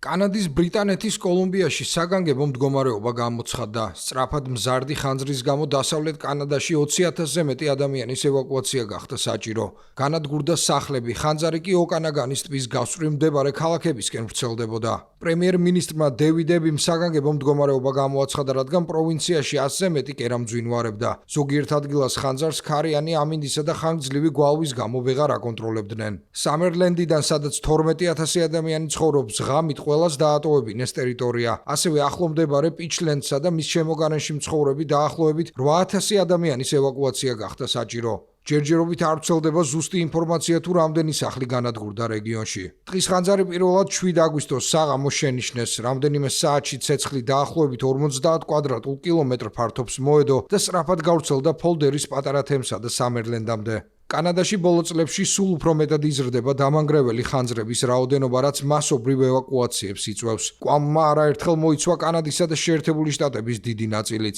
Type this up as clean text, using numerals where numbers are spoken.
კანადის ბრიტანეთის კოლუმბიაში საგანგებო მდგომარეობა გამოცხადდა. სწრაფად მზარდი ხანძრის გამო დასავლეთ კანადაში 20,000-ზე მეტი ადამიანის ევაკუაცია გახდა საჭირო. განადგურდა სახლები, ხანძარი კი ოკანაგანის ტბის გასწვრივ მდებარე ქალაქებისკენ ვრცელდებოდა. პრემიერ-მინისტრმა დევიდ ებიმ საგანგებო მდგომარეობა გამოაცხადა, რადგან პროვინციაში 100-ზე მეტი კერამძვი ნვარებდა. ზოგიერთ ადგილას ხანძარს ქარიანი ამინდისა და ხანგრძლივი გვალვის გამო ვეღარ აკონტროლებდნენ. სამერლენდიდან, სადაც 12,000 ადამიანი ცხოვრობს, ღამით ყველას დაატოვებინეს ტერიტორია. ასევე ახლო მდებარე პიჩლენდსა და მის შემოგარენში მცხოვრები დაახლოებით 8,000 ადამიანის ევაკუაცია გახდა საჭირო. ჯერჯერობით არ ვრცელდება ზუსტი ინფორმაცია თუ რამდენი სახლი განადგურდა რეგიონში. დღის ხანძარი პირველად 7 აგვისტოს საღამოს შენიშნეს. რამდენიმე საათში ცეცხლი დაახლოებით 50 კვადრატულ კილომეტრ ფართობს მოედო და სწრაფად გავრცელდა ფოლდერის პატარა თემსა და სამერლენდამდე. კანადაში ბოლო წლებში სულ უფრო მეტად იზრდება დამანგრეველი ხანძრების რაოდენობა, რაც მასობრივ ევაკუაციებს იწვევს. კვამმა არაერთხელ მოიცვა კანადისა და შეერთებული შტატების დიდი ნაწილიც.